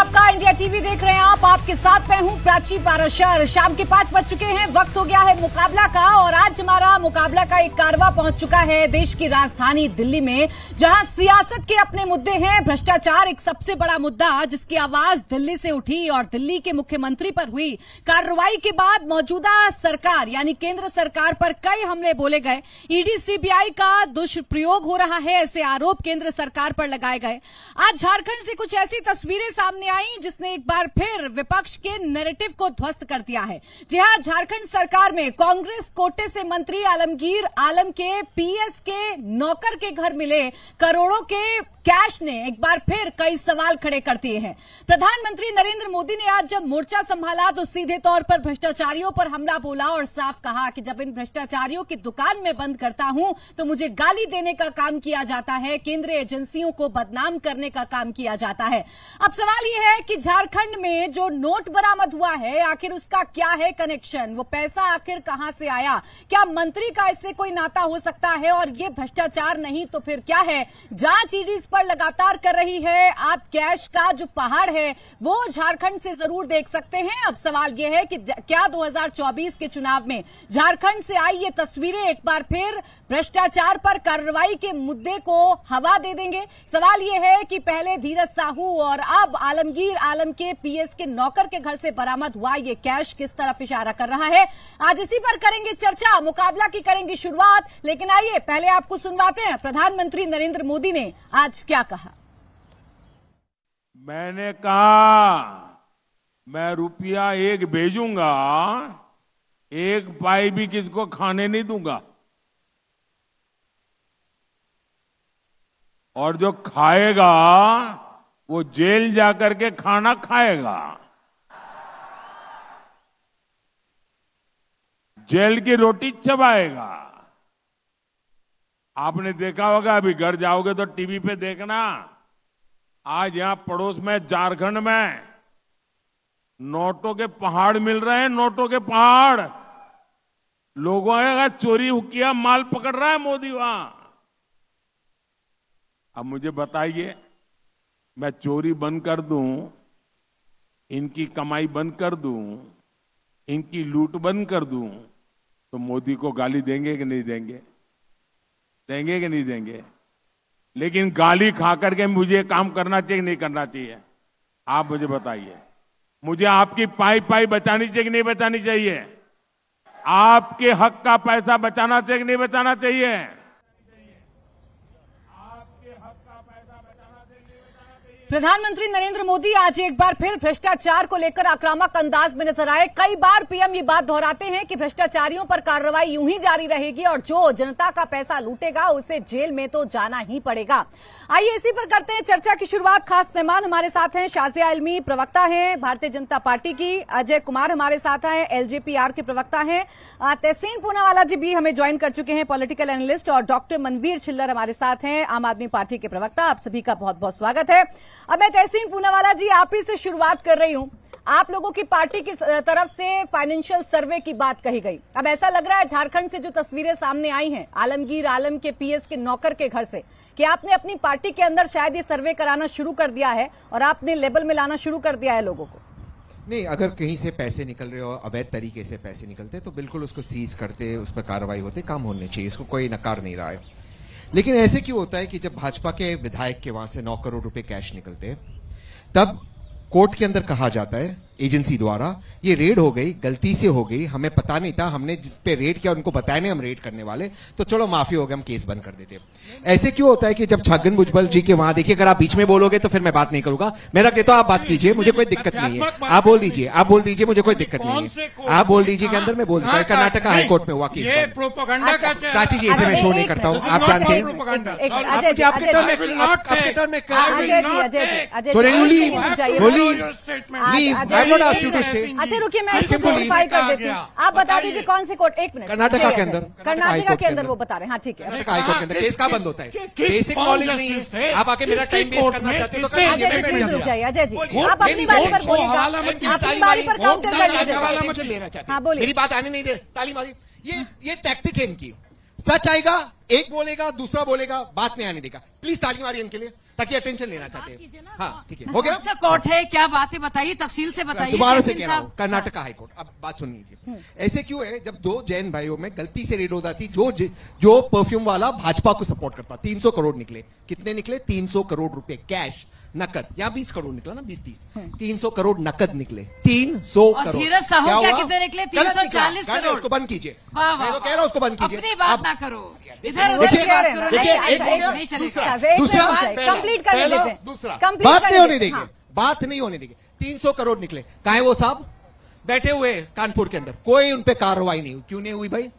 आपका। India TV देख रहे हैं आप। आपके साथ मैं हूं प्राची पाराशर। शाम के 5 बज चुके हैं। वक्त हो गया है मुकाबला का और आज हमारा मुकाबला का एक कारवा पहुंच चुका है देश की राजधानी दिल्ली में, जहां सियासत के अपने मुद्दे हैं। भ्रष्टाचार एक सबसे बड़ा मुद्दा जिसकी आवाज दिल्ली से उठी और दिल्ली के मुख्यमंत्री पर हुई कार्रवाई के बाद मौजूदा सरकार यानी केंद्र सरकार पर कई हमले बोले गए। ईडी सीबीआई का दुष्प्रयोग हो रहा है, ऐसे आरोप केंद्र सरकार पर लगाए गए। आज झारखंड से कुछ ऐसी तस्वीरें सामने आई जिसने एक बार फिर विपक्ष के नैरेटिव को ध्वस्त कर दिया है। जी हां, झारखंड सरकार में कांग्रेस कोटे से मंत्री आलमगीर आलम के पीएस के नौकर के घर मिले करोड़ों के कैश ने एक बार फिर कई सवाल खड़े कर दिए हैं। प्रधानमंत्री नरेंद्र मोदी ने आज जब मोर्चा संभाला तो सीधे तौर पर भ्रष्टाचारियों पर हमला बोला और साफ कहा कि जब इन भ्रष्टाचारियों की दुकान में बंद करता हूं तो मुझे गाली देने का काम किया जाता है, केंद्रीय एजेंसियों को बदनाम करने का काम किया जाता है। अब सवाल यह है कि झारखंड में जो नोट बरामद हुआ है आखिर उसका क्या है कनेक्शन, वो पैसा आखिर कहां से आया, क्या मंत्री का इससे कोई नाता हो सकता है और ये भ्रष्टाचार नहीं तो फिर क्या है। जांच ईडी पर लगातार कर रही है। आप कैश का जो पहाड़ है वो झारखंड से जरूर देख सकते हैं। अब सवाल यह है कि क्या 2024 के चुनाव में झारखंड से आई ये तस्वीरें एक बार फिर भ्रष्टाचार पर कार्रवाई के मुद्दे को हवा दे देंगे। सवाल यह है कि पहले धीरज साहू और अब आलमगीर आलम के पीएस के नौकर के घर से बरामद हुआ ये कैश किस तरफ इशारा कर रहा है। आज इसी पर करेंगे चर्चा, मुकाबला की करेंगे शुरुआत। लेकिन आइए पहले आपको सुनवाते हैं प्रधानमंत्री नरेंद्र मोदी ने आज क्या कहा। मैंने कहा मैं रुपया 1 भेजूंगा, 1 पाई भी किसको खाने नहीं दूंगा और जो खाएगा वो जेल जाकर के खाना खाएगा। जेल की रोटी चबाएगा। आपने देखा होगा, अभी घर जाओगे तो टीवी पे देखना, आज यहां पड़ोस में झारखंड में नोटों के पहाड़ मिल रहे हैं। नोटों के पहाड़। लोगों का चोरी किया माल पकड़ रहा है मोदी वहां। अब मुझे बताइए, मैं चोरी बंद कर दूं, इनकी कमाई बंद कर दूं, इनकी लूट बंद कर दूं तो मोदी को गाली देंगे कि नहीं देंगे? देंगे कि नहीं देंगे? लेकिन गाली खा करके मुझे काम करना चाहिए कि नहीं करना चाहिए? आप मुझे बताइए। मुझे आपकी पाई पाई बचानी चाहिए कि नहीं बचानी चाहिए? आपके हक का पैसा बचाना चाहिए कि नहीं बचाना चाहिए? प्रधानमंत्री नरेंद्र मोदी आज एक बार फिर भ्रष्टाचार को लेकर आक्रामक अंदाज में नजर आए। कई बार पीएम ये बात दोहराते हैं कि भ्रष्टाचारियों पर कार्रवाई यूं ही जारी रहेगी और जो जनता का पैसा लूटेगा उसे जेल में तो जाना ही पड़ेगा। आइए इसी पर करते हैं चर्चा की शुरुआत। खास मेहमान हमारे साथ हैं, शाजिया इल्मी प्रवक्ता हैं भारतीय जनता पार्टी की, अजय कुमार हमारे साथ हैं, एलजेपीआर के प्रवक्ता हैं, तहसीन पूनावाला जी भी हमें ज्वाइन कर चुके हैं, पॉलिटिकल एनालिस्ट, और डॉक्टर मनवीर छिल्लर हमारे साथ हैं, आम आदमी पार्टी के प्रवक्ता। आप सभी का बहुत बहुत स्वागत है। अब मैं तहसीन पूनावाला जी आप ही से शुरुआत कर रही हूं। आप लोगों की पार्टी की तरफ से फाइनेंशियल सर्वे की बात कही गई। अब ऐसा लग रहा है झारखंड से जो तस्वीरें सामने आई हैं आलमगीर आलम के पीएस के नौकर के घर से, कि आपने अपनी पार्टी के अंदर शायद ये सर्वे कराना शुरू कर दिया है और आपने लेबल में लाना शुरू कर दिया है लोगों को। नहीं, अगर कहीं से पैसे निकल रहे हो, अवैध तरीके से पैसे निकलते तो बिल्कुल उसको सीज करते, उस पर कार्रवाई होती, काम होने चाहिए, इसको कोई नकार नहीं रहा है। लेकिन ऐसे क्यों होता है कि जब भाजपा के विधायक के वहां से 9 करोड़ रुपए कैश निकलते हैं तब कोर्ट के अंदर कहा जाता है एजेंसी द्वारा ये रेड हो गई, गलती से हो गई, हमें पता नहीं था, हमने जिस पे रेड किया उनको बताया नहीं हम रेड करने वाले, तो चलो माफी हो गया, हम केस बंद कर देते। ऐसे क्यों होता है कि जब छगन भुजबल जी के वहां देखिए, अगर आप बीच में बोलोगे तो फिर मैं बात नहीं करूंगा, मैं रख देता हूं, आप बात कीजिए, मुझे कोई दिक्कत नहीं है, आप बोल दीजिए, आप बोल दीजिए, मुझे कोई दिक्कत नहीं है, आप बोल दीजिए के अंदर मैं बोल देता हूं। कर्नाटक हाईकोर्ट में हुआ केस। प्राची जी ऐसे मैं शो नहीं करता हूं, आप जानते हैं। अच्छा रुकिए, मैं इसको क्लैरिफाई कर देती हूँ। आप बता दीजिए कौन से कोर्ट। 1 मिनट। कर्नाटका के अंदर। कर्नाटका के अंदर वो बता रहे हैं। हाँ ठीक है। कर्नाटका हाईकोर्ट के अंदर केस कहाँ बंद होता है? बेसिक नॉलेज नहीं है। आप आके मेरा टाइम वेस्ट करना चाहते हो तो अजय जी आप अपनी बारी पर बोलिएगा, अपनी बारी पर काउंटर कर लीजिए। हाँ बोलिए। मेरी बात आने नहीं दे, ताली मारी। ये टैक्टिक है इनकी। सच आएगा एक बोलेगा, दूसरा बोलेगा, बात नहीं आने देगा। प्लीज ताली मारिए इनके लिए, ताकि अटेंशन लेना चाहते हैं। हाँ ठीक है, हो गया। कौन सा कोर्ट है, क्या बातें बताइए, तफसील से बताइए। दोबारा से कह रहा हूँ, कर्नाटका हाईकोर्ट। अब बात सुन लीजिए, ऐसे क्यों है? जब 2 जैन भाइयों में गलती से रेड हो जाती, जो परफ्यूम वाला भाजपा को सपोर्ट करता, 300 करोड़ निकले। कितने निकले? 300 करोड़ रुपए कैश, नकद। यहाँ 20 करोड़ निकला ना, 20-30, 300 करोड़ नकद निकले। 300 करोड़। धीरज साहू क्या कितने निकले? 340 करोड़। उसको बंद कीजिए, वाह मैं तो कह रहा हूँ उसको बंद कीजिए। अपनी बात ना करो, इधर उधर की बात करो। नहीं चलेगा। दूसरा कंप्लीट करने देते हैं। दूसरा बात नहीं होने देंगे, बात नहीं होने देंगे। 300 करोड़ निकले, कहाँ है वो साहब? बैठे हुए कानपुर के अंदर, कोई उन पे कार्रवाई नहीं हुई। क्यों नहीं हुई भाई?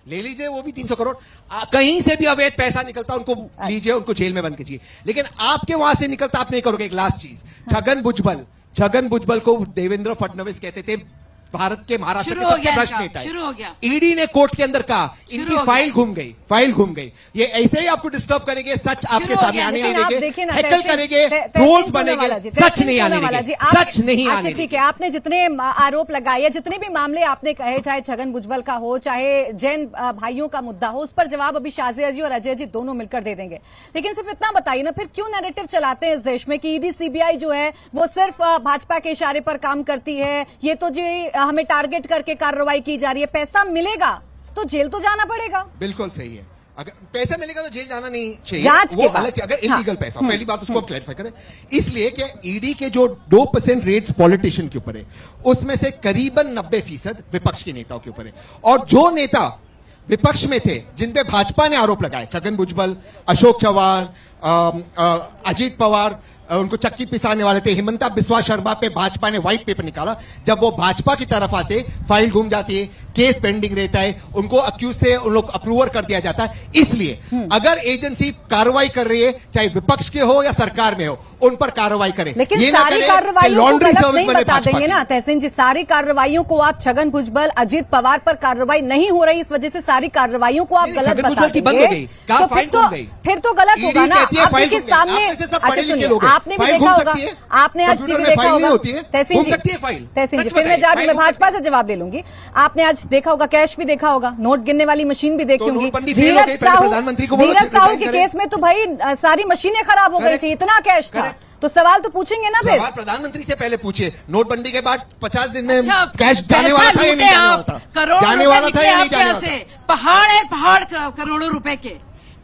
ले लीजिए वो भी 300 करोड़। कहीं से भी अवैध पैसा निकलता, उनको लीजिए, उनको जेल में बंद कीजिए। लेकिन आपके वहां से निकलता आप नहीं करोगे। एक लास्ट चीज, छगन भुजबल को देवेंद्र फडणवीस कहते थे भारत के महाराष्ट्र के सबसे भ्रष्ट नेता है। ईडी ने कोर्ट के अंदर कहा इनकी फाइल घूम गई। ये ऐसे ही आपको डिस्टर्ब करेंगे, सच आपके सामने आने नहीं देंगे, हैकल करेंगे, ट्रोल्स बनेंगे, सच नहीं आने देंगे, सच नहीं आने देंगे। ठीक है, आपने जितने आरोप लगाए या जितने भी मामले आपने कहे, चाहे छगन भुजबल का हो, चाहे जैन भाइयों का मुद्दा हो, उस पर जवाब अभी शाजिया जी और अजय जी दोनों मिलकर दे देंगे। लेकिन सिर्फ इतना बताइए ना, फिर क्यों नैरेटिव चलाते हैं इस देश में कि ईडी सीबीआई जो है वो सिर्फ भाजपा के इशारे पर काम करती है, ये तो जी हमें टारगेट करके कार्रवाई की जा रही है। पैसा मिलेगा तो जेल तो जाना पड़ेगा। बिल्कुल सही है, अगर पैसा मिलेगा तो जेल जाना नहीं चाहिए, जांच वो अलग। अगर इलीगल पैसा, पहली बात उसको क्लैरिफाई करें। इसलिए कि ईडी के जो 2% रेट्स पॉलिटिशियन के ऊपर है, उसमें से करीबन 90% विपक्ष के नेताओं के ऊपर है। और जो नेता विपक्ष में थे, जिन पे भाजपा ने आरोप लगाए, छगन भुजबल, अशोक चव्हाण, अजीत पवार, उनको चक्की पिसाने वाले थे, हिमंता बिस्वा शर्मा पे भाजपा ने व्हाइट पेपर निकाला। जब वो भाजपा की तरफ आते, फाइल घूम जाती है, केस पेंडिंग रहता है, उनको अक्यूज से उन लोग अप्रूवर कर दिया जाता है। इसलिए अगर एजेंसी कार्रवाई कर रही है, चाहे विपक्ष के हो या सरकार में हो, उन पर कार्रवाई करें। लेकिन ये सारी कार्रवाइयों को गलत नहीं बता देंगे ना भाजपा तहसीन जी। सारी कार्रवाइयों को आप छगन भुजबल, अजीत पवार पर कार्रवाई नहीं हो रही, इस वजह से सारी कार्रवाइयों को आप गलत बता देंगे, बंद हो गई, तो फिर तो गलत होगा ना। आपके सामने आपने भी देखा होगा, आपने आज टीवी देखा होगा तहसीन जी, फिर मैं भाजपा से जवाब ले लूंगी। आपने आज देखा होगा, कैश भी देखा होगा, नोट गिनने वाली मशीन भी देखी होगी। धीरज साहू के केस में तो भाई सारी मशीनें खराब हो गई थी, इतना कैश था। तो सवाल तो पूछेंगे ना फिर। प्रधानमंत्री से पहले पूछिए, नोटबंदी के बाद 50 दिन में कैश जाने वाला था या नहीं जाने वाला था? जाने वाला था या नहीं जाने वाला था? पहाड़ है, पहाड़ करोड़ों रुपए के,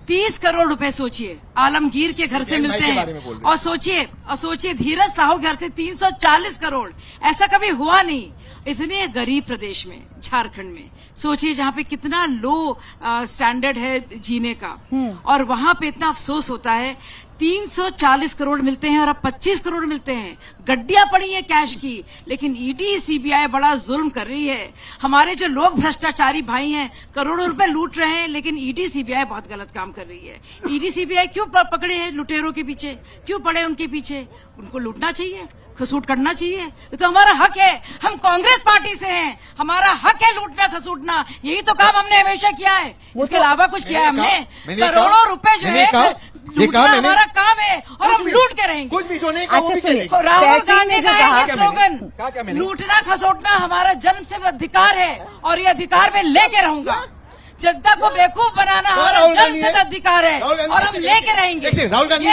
30 करोड़ रुपए सोचिए आलमगीर के घर से मिलते हैं। और सोचिए धीरज साहू घर से 340 करोड़, ऐसा कभी हुआ नहीं इतने गरीब प्रदेश में, झारखंड में। सोचिए जहाँ पे कितना लो स्टैंडर्ड है जीने का, और वहां पे इतना अफसोस होता है। 340 करोड़ मिलते हैं और अब 25 करोड़ मिलते हैं। गड्डियां पड़ी हैं कैश की, लेकिन ईडी सीबीआई बड़ा जुल्म कर रही है। हमारे जो लोग भ्रष्टाचारी भाई हैं करोड़ों रुपए लूट रहे हैं, लेकिन ईडी सीबीआई बहुत गलत काम कर रही है। ईडी सीबीआई क्यों पकड़े हैं लुटेरों के पीछे, क्यों पड़े उनके पीछे? उनको लूटना चाहिए, खसूट करना चाहिए, ये तो हमारा हक है। हम कांग्रेस पार्टी से हैं, हमारा हक है लूटना खसूटना, यही तो काम हमने हमेशा किया है। इसके अलावा कुछ किया है हमने? करोड़ों रुपए जो है लूटना हमारा काम है, और हम लूट के रहेंगे। कुछ भी जो नहीं कहा वो भी चलेगा। राहुल गांधी का है स्लोगन, लूटना खसोटना हमारा जन्म से अधिकार है, और ये अधिकार मैं लेके रहूंगा। जनता को बेवकूफ बनाना हमारा जन्म से अधिकार है, और हम लेके रहेंगे। ये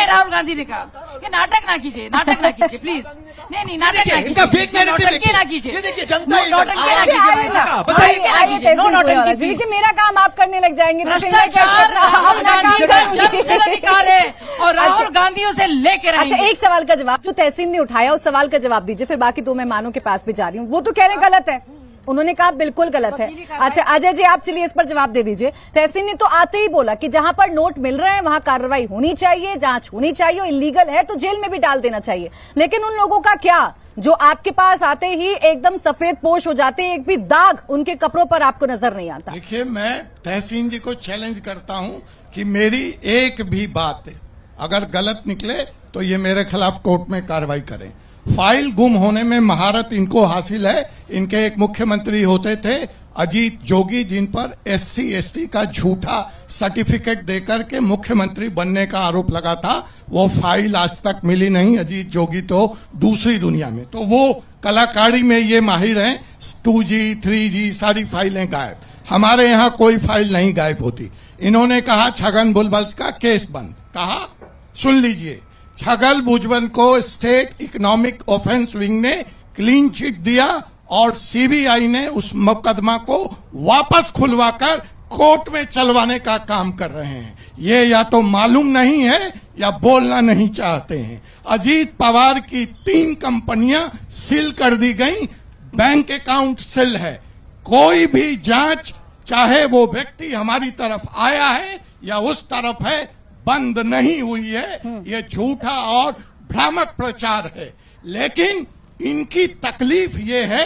राहुल गांधी ने कहा। ये नाटक ना कीजिए, नाटक ना कीजिए प्लीज। नहीं, नाटक ना कीजिए, नौटंकी ना कीजिए, नौटंकी ना कीजिए भाई साहब, ना कीजिए, नो नौटंकी प्लीज। मेरा काम आप करने लग जाएंगे। भ्रष्टाचार राहुल गांधी का जन्म से अधिकार है, और राहुल गांधी उसे लेके रहेंगे। अच्छा, एक सवाल का जवाब जो तहसीन ने उठाया, उस सवाल का जवाब दीजिए, फिर बाकी 2 मेहमानों के पास भी जा रही हूँ। वो तो कह रहे गलत है, उन्होंने कहा बिल्कुल गलत है। अच्छा अजय जी, आप चलिए इस पर जवाब दे दीजिए। तहसीन ने तो आते ही बोला कि जहां पर नोट मिल रहे हैं वहां कार्रवाई होनी चाहिए, जांच होनी चाहिए, इलीगल है तो जेल में भी डाल देना चाहिए। लेकिन उन लोगों का क्या जो आपके पास आते ही एकदम सफेद पोश हो जाते हैं, एक भी दाग उनके कपड़ों पर आपको नजर नहीं आता? देखिए, मैं तहसीन जी को चैलेंज करता हूं कि मेरी एक भी बात अगर गलत निकले तो ये मेरे खिलाफ कोर्ट में कार्रवाई करें। फाइल गुम होने में महारत इनको हासिल है। इनके एक मुख्यमंत्री होते थे अजीत जोगी, जिन पर SC ST का झूठा सर्टिफिकेट देकर के मुख्यमंत्री बनने का आरोप लगा था। वो फाइल आज तक मिली नहीं। अजीत जोगी तो दूसरी दुनिया में, तो वो कलाकारी में ये माहिर हैं। 2G 3G सारी फाइलें गायब। हमारे यहाँ कोई फाइल नहीं गायब होती। इन्होंने कहा छगन भुजबल का केस बंद। कहा, सुन लीजिए, छगन भुजबल को स्टेट इकोनॉमिक ऑफेंस विंग ने क्लीन चिट दिया और सीबीआई ने उस मुकदमा को वापस खुलवाकर कोर्ट में चलवाने का काम कर रहे हैं। ये या तो मालूम नहीं है या बोलना नहीं चाहते हैं। अजीत पवार की 3 कंपनियां सील कर दी गई, बैंक अकाउंट सील है। कोई भी जांच, चाहे वो व्यक्ति हमारी तरफ आया है या उस तरफ है, बंद नहीं हुई है। ये झूठा और भ्रामक प्रचार है। लेकिन इनकी तकलीफ ये है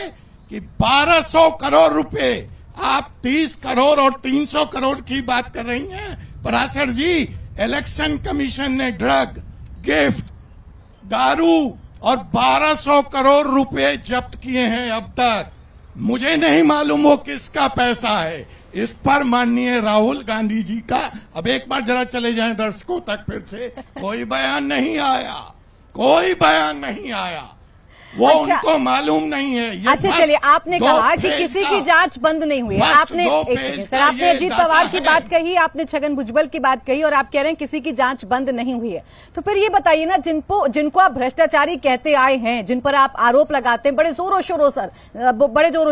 कि 1200 करोड़ रुपए, आप 30 करोड़ और 300 करोड़ की बात कर रही हैं पराशर जी। इलेक्शन कमीशन ने ड्रग, गिफ्ट, दारू और 1200 करोड़ रुपए जब्त किए हैं अब तक। मुझे नहीं मालूम वो किसका पैसा है। इस पर माननीय राहुल गांधी जी का, अब एक बार जरा चले जाएं दर्शकों तक फिर से, कोई बयान नहीं आया, कोई बयान नहीं आया। वो अच्छा, उनको मालूम नहीं है। ये अच्छा चलिए, आपने कहा कि किसी की जांच बंद नहीं हुई है। आपने सर, आपने अजीत पवार की बात कही, आपने छगन भुजबल की बात कही और आप कह रहे हैं किसी की जांच बंद नहीं हुई है। तो फिर ये बताइए ना, जिनको आप भ्रष्टाचारी कहते आए हैं, जिन पर आप आरोप लगाते हैं बड़े जोरों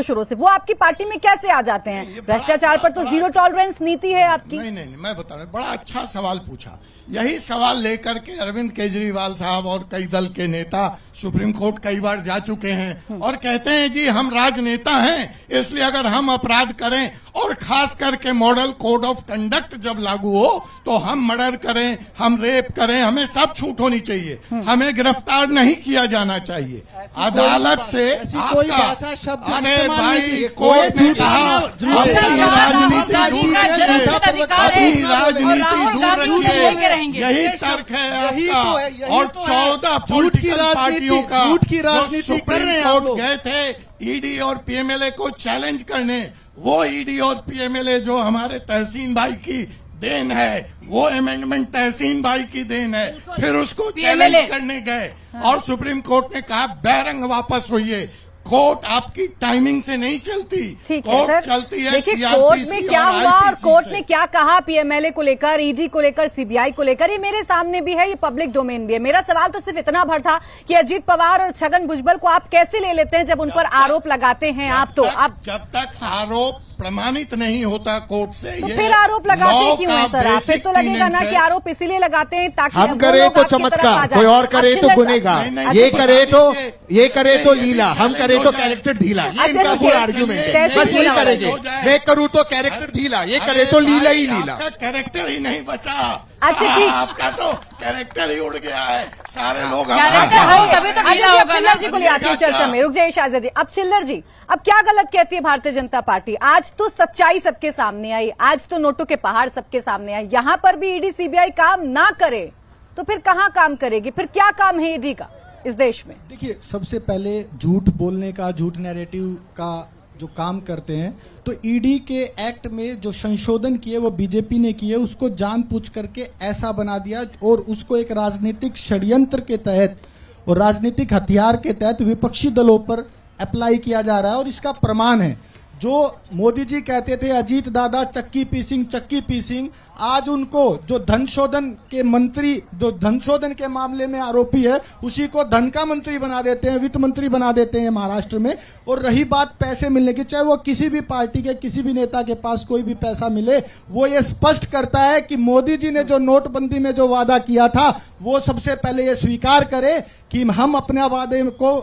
शोरों से, वो आपकी पार्टी में कैसे आ जाते हैं? भ्रष्टाचार पर तो 0 टॉलरेंस नीति है आपकी। नहीं, मैं बता रहा हूं, बड़ा अच्छा सवाल पूछा। यही सवाल लेकर के अरविंद केजरीवाल साहब और कई दल के नेता सुप्रीम कोर्ट कई बार जा चुके हैं और कहते हैं जी हम राजनेता हैं, इसलिए अगर हम अपराध करें और खास करके मॉडल कोड ऑफ कंडक्ट जब लागू हो तो हम मर्डर करें, हम रेप करें, हमें सब छूट होनी चाहिए, हमें गिरफ्तार नहीं किया जाना चाहिए। अदालत से अरे भाई, कोर्ट ने कहा राजनीति दूर रखिए, यही तर्क है आपका। और 14 पॉलिटिकल पार्टियों का जो सुप्रीम कोर्ट गए थे ईडी और पीएमएलए को चैलेंज करने, वो ईडी और पीएमएलए जो हमारे तहसीन भाई की देन है, वो अमेंडमेंट तहसीन भाई की देन है, फिर उसको चैलेंज करने गए और सुप्रीम कोर्ट ने कहा बैरंग वापस होइए। कोर्ट आपकी टाइमिंग से नहीं चलती, कोर्ट चलती है सीआरपीसी। कोर्ट में क्या हुआ और कोर्ट ने क्या कहा पीएमएलए को लेकर, ईडी को लेकर, सीबीआई को लेकर, ये मेरे सामने भी है, ये पब्लिक डोमेन भी है। मेरा सवाल तो सिर्फ इतना भर था कि अजीत पवार और छगन भुजबल को आप कैसे ले लेते हैं जब उन पर आरोप लगाते हैं आप? तो आप जब तक आरोप प्रमाणित नहीं होता कोर्ट से, तो फिर आरोप लगाते क्यों है सर? फिर तो लगेगा ना कि आरोप इसीलिए लगाते हैं ताकि हम करे तो चमत्कार, कोई और करे तो गुनेगार, ये करे तो लीला, हम करे तो कैरेक्टर ढीला। ये इनका पूरा आर्ग्यूमेंट है, बस यही करेंगे। मैं करूँ तो कैरेक्टर ढीला, ये करे तो लीला ही लीला। कैरेक्टर ही नहीं बचा। अच्छा ठीक, आपका तो कैरेक्टर ही उड़ गया है। सारे लोग चिल्लर जी को ले आती हूँ चर्चा में। रुक जाइए शाहजा जी। अब चिल्लर जी, अब क्या गलत कहती है भारतीय जनता पार्टी? आज तो सच्चाई सबके सामने आई, आज तो नोटों के पहाड़ सबके सामने आए। यहाँ पर भी ईडी सीबीआई काम ना करे तो फिर कहाँ काम करेगी? फिर क्या काम है ईडी का इस देश में? देखिए, सबसे पहले झूठ बोलने का, झूठ नैरेटिव का जो काम करते हैं, तो ईडी के एक्ट में जो संशोधन किए वो बीजेपी ने किए, उसको जानबूझ करके ऐसा बना दिया और उसको एक राजनीतिक षड्यंत्र के तहत और राजनीतिक हथियार के तहत विपक्षी दलों पर अप्लाई किया जा रहा है। और इसका प्रमाण है जो मोदी जी कहते थे अजीत दादा चक्की पीसिंग, आज उनको जो धन शोधन के मंत्री, जो धन शोधन के मामले में आरोपी है, उसी को धन का मंत्री बना देते हैं, वित्त मंत्री बना देते हैं महाराष्ट्र में। और रही बात पैसे मिलने की, चाहे वो किसी भी पार्टी के किसी भी नेता के पास कोई भी पैसा मिले, वो ये स्पष्ट करता है कि मोदी जी ने जो नोटबंदी में जो वादा किया था वो सबसे पहले ये स्वीकार करे कि हम अपने वादे को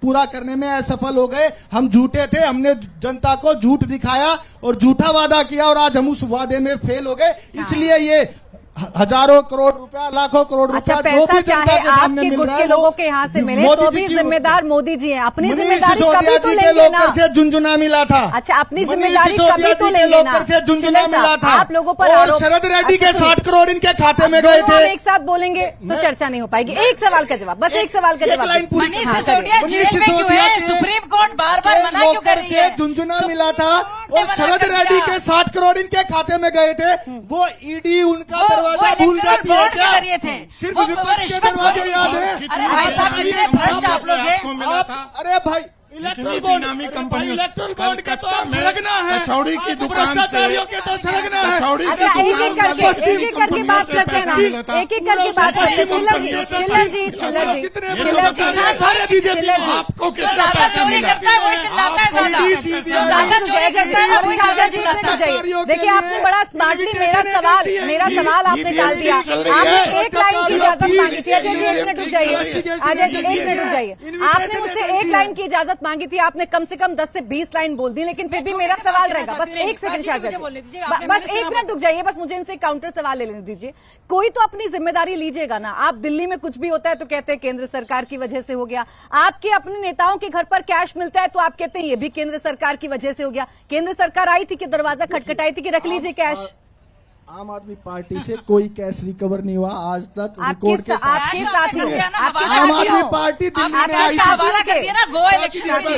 पूरा करने में असफल हो गए, हम झूठे थे, हमने जनता को झूठ दिखाया और झूठा वादा किया और आज हम उस वादे में फेल हो गए। इसलिए ये हजारों करोड़ रुपया, लाखों करोड़ रुपया जो भी जनता के सामने मिल रहा है, लोगों के यहाँ से मिले तो भी जिम्मेदार मोदी जी हैं। अपनी जिम्मेदारी कभी तो लेंगे ना। से झुंझुना मिला था। अच्छा, अपनी जिम्मेदारी कभी तो लेंगे ना। से झुंझुना मिला था आप लोगों पर। और शरद रेड्डी के 60 करोड़ इनके खाते में गए थे। एक साथ बोलेंगे तो चर्चा नहीं हो पाएगी। एक सवाल का जवाब, बस एक सवाल का जवाब। मनीष सिसोदिया जेल में क्यों है? सुप्रीम कोर्ट बार बार मना क्यों कर रही है? झुंझुना मिला था और शरद रेड्डी के 60 करोड़ इनके खाते में गए थे। वो ईडी उनका दरवाजा भूल जाती है क्या? सिर्फ विपक्ष के दरवाजे याद है? अरे भाई साहब, कितने भ्रष्ट आप लोग हैं। अरे भाई, इतनी बेनामी कंपनी इलेक्ट्रल बॉन्ड के तो सरगना है, कचौड़ी की दुकान से के तो सरगना है। कचौड़ी अच्छा, की एक एक करके बात करते हैं ना, एक एक करके बात करते हैं। चिल्लर जी आपको ज्यादा चोरी करता है वही चिल्लाता है, ज्यादा चोरी करता है ना वही ज्यादा चिल्लाता है। देखिए, आपने बड़ा स्मार्टली मेरा सवाल आपने टाल दिया। आपने एक लाइन की इजाजत मांगी थी। अजय जी, 1 मिनट रुक जाइए। अजय जी, 1 मिनट रुक जाइए। आपने मुझसे 1 लाइन की इजाजत मांगी थी, आपने कम से कम 10 से 20 लाइन बोल दी, लेकिन फिर भी मेरा सवाल रहेगा। बस 1 सेकंड शायद, बस 1 मिनट रुक जाइए। बस मुझे इनसे काउंटर सवाल ले लेने दीजिए। कोई तो अपनी जिम्मेदारी लीजिएगा ना। आप दिल्ली में कुछ भी होता है तो कहते हैं केंद्र सरकार की वजह से हो गया। आपके अपने नेताओं के घर पर कैश मिलता है तो आप कहते हैं ये भी केंद्र सरकार की वजह से हो गया। केंद्र सरकार आई थी कि दरवाजा खटखटाई थी कि रख लीजिए कैश? आम आदमी पार्टी से कोई कैश रिकवर नहीं हुआ आज तक। आपके साथी आम आदमी पार्टी दिल्ली में आई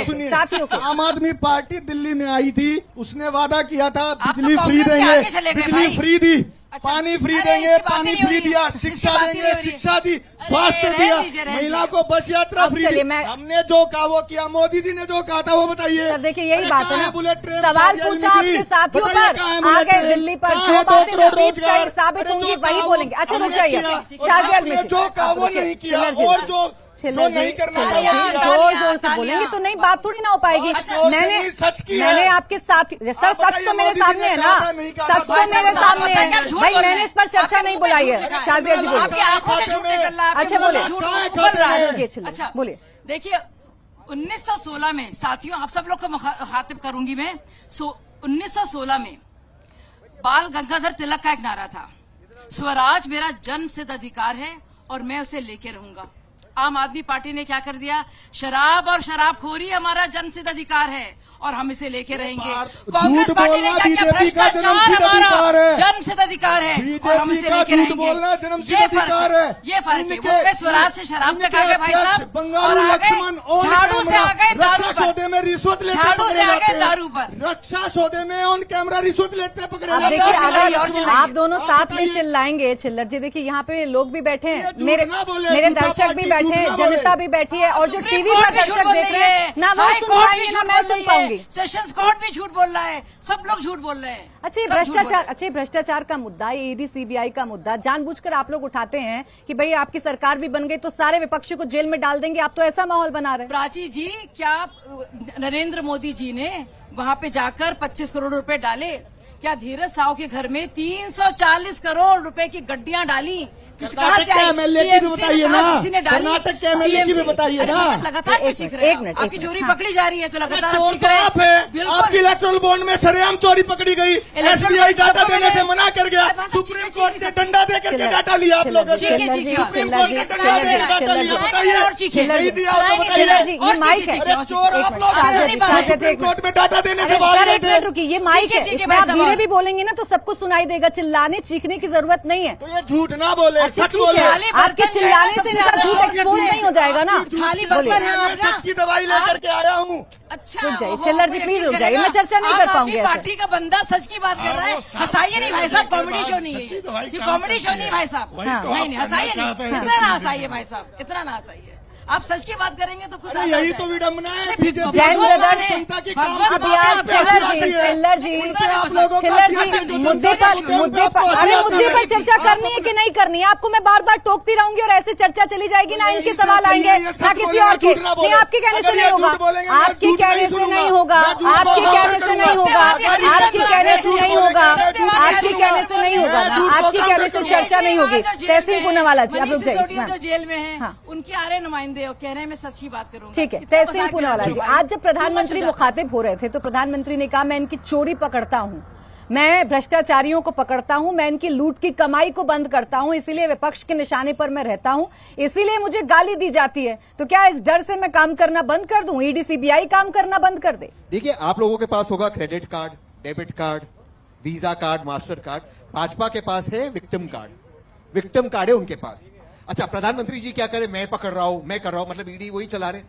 थी, साथियों को आम आदमी पार्टी दिल्ली में आई थी, उसने वादा किया था बिजली फ्री देंगे, बिजली फ्री दी, पानी फ्री देंगे, पानी फ्री दिया, शिक्षा देंगे, शिक्षा दी, स्वास्थ्य दिया, महिला को बस यात्रा फ्री। हमने जो कहा वो किया, मोदी जी ने जो कहा था वो बताइए। सर देखिए, यही बात है ना, बुलेट ट्रेन सवाल पूछा आपके साथियों पर, आ गए दिल्ली पर, जो बातें रोजगार साबित होंगी वही बोलेंगे। अच्छा रुक जाइए, शाजिया जो कहा वो नहीं किया, और जो नहीं करना जोर जोर से बोलेंगे तो नहीं, बात थोड़ी ना हो पाएगी। मैंने आपके साथ, सर सच तो मेरे सामने है ना, सच तो मेरे सामने है भाई, मैंने इस पर चर्चा नहीं बुलाई है। शाजिया जी बोलिए। अच्छा बोलिए, अच्छा बोलिए। देखिए, 1916 में, साथियों आप सब लोग को मुखातिब करूंगी मैं, 1916 में बाल गंगाधर तिलक का एक नारा था, स्वराज मेरा जन्मसिद्ध अधिकार है और मैं उसे लेके रहूंगा। आम आदमी पार्टी ने क्या कर दिया? शराब और शराबखोरी हमारा जन्मसिद्ध अधिकार है और हम इसे लेके रहेंगे। कांग्रेस पार्टी ने क्या किया? भ्रष्टाचार हमारा जन्मसिद्ध अधिकार है और हम इसे लेके रहेंगे। ये फर्क है। वो स्वराज से शराब तक आ गए भाई साहब, और आ गए झाड़ू से आ गए दारू पर, में रिश्वत लेते, झाड़ू से आ गए दारू पर, रक्षा सौदे में ऑन कैमरा रिश्वत लेते पकड़े। अब देखिए, आप दोनों साथ में चिल्लाएंगे। चिल्लर जी देखिए, यहाँ पे लोग भी बैठे हैं, मेरे दर्शक भी बैठे हैं, जनता भी बैठी है, और जो टीवी पर दर्शक देख रहे हैं ना वो सुन पाएंगे ना मैं सुन पाऊंगी। सेशंस कोर्ट भी झूठ बोल रहा है, सब लोग झूठ बोल रहे हैं। अच्छा, ये भ्रष्टाचार, अच्छा भ्रष्टाचार का मुद्दा, ईडी सीबीआई का मुद्दा जानबूझकर आप लोग उठाते हैं कि भाई आपकी सरकार भी बन गई तो सारे विपक्षी को जेल में डाल देंगे। आप तो ऐसा माहौल बना रहे हैं। प्राची जी, क्या नरेंद्र मोदी जी ने वहां पे जाकर 25 करोड़ रुपए डाले? क्या धीरज साहू के घर में 340 करोड़ रुपए की गड्डियां डाली? कहाँ से एमएलए की भी बताइए ना, कर्नाटक के एमएलए की भी बताइए ना। लगातार क्यों चीख रहे हैं? आपकी चोरी पकड़ी जा रही है तो लगातार चीख रहे हैं। आपकी इलेक्ट्रल बॉन्ड में सरेआम चोरी पकड़ी गई, एसबीआई डाटा देने से मना कर गया, सुप्रीम कोर्ट से डंडा दे करके डाटा लिया आप लोगों ने, सुप्रीम कोर्ट के डंडा दे डाटा लिया। बताइए, नहीं दिया आपको, बताइए। चोर आप लोग सुप्रीम कोर्ट में डाटा देने से भाग गए थे। रुकिए, ये माइक है, इसमें आप धीरे भी बोलेंगे ना तो सबको सुनाई देगा। चिल्लाने चीखने की जरूरत नहीं है। तो ये झूठ ना बोले, सच बोले। आपके चिल्लाने से इनका झूठ एक्सपोज नहीं हो जाएगा ना। खाली बर्तन है मैं सच की दवाई लेकर के आया हूँ। अच्छा, रुक जाइए चिल्लर जी, प्लीज रुक जाइए, मैं चर्चा नहीं कर पाऊंगी। पार्टी का बंदा सच की बात कर रहा है, हंसाइए नहीं भाई साहब, कॉमेडी शो नहीं है ये, कॉमेडी शो नहीं भाई साहब, नहीं हंसाइए नहीं, इतना ना हंसाइए भाई साहब, इतना ना हंसाइए। आप सच की बात करेंगे तो कुछ यही तो विडम्बना है चिल्लर जी, मुद्दे पर चर्चा करनी है कि नहीं करनी है? आपको मैं बार बार टोकती रहूंगी और ऐसे चर्चा चली जाएगी ना, इनके सवाल आएंगे ना किसी और के। नहीं, आपके कहने से नहीं होगा, आपके कहने से नहीं होगा, आपके कहने से नहीं होगा, आपके कहने से नहीं होगा, आपके कहने से नहीं होगा ना, आपके कहने से चर्चा नहीं होगी। तहसील पूनावाला जी, आप रुक जाइए। जो जेल में है उनके आ रहे नुमाइंदे कह रहे हैं मैं सच की बात करूंगा। ठीक है, तहसील पूनावाला जी, आज जब प्रधानमंत्री मुखातिब हो रहे थे तो प्रधानमंत्री ने कहा मैं इनकी चोरी पकड़ता हूं, मैं भ्रष्टाचारियों को पकड़ता हूं, मैं इनकी लूट की कमाई को बंद करता हूं, इसीलिए विपक्ष के निशाने पर मैं रहता हूं, इसीलिए मुझे गाली दी जाती है। तो क्या इस डर से मैं काम करना बंद कर दूं? ईडी सीबीआई काम करना बंद कर दे? देखिए, आप लोगों के पास होगा credit card, debit card, visa card, master card. Bhajpa के पास है विक्टिम कार्ड, विक्टिम कार्ड है उनके पास। अच्छा, प्रधानमंत्री जी क्या करें? मैं पकड़ रहा हूं, मैं कर रहा हूं, मतलब ईडी वही चला रहे,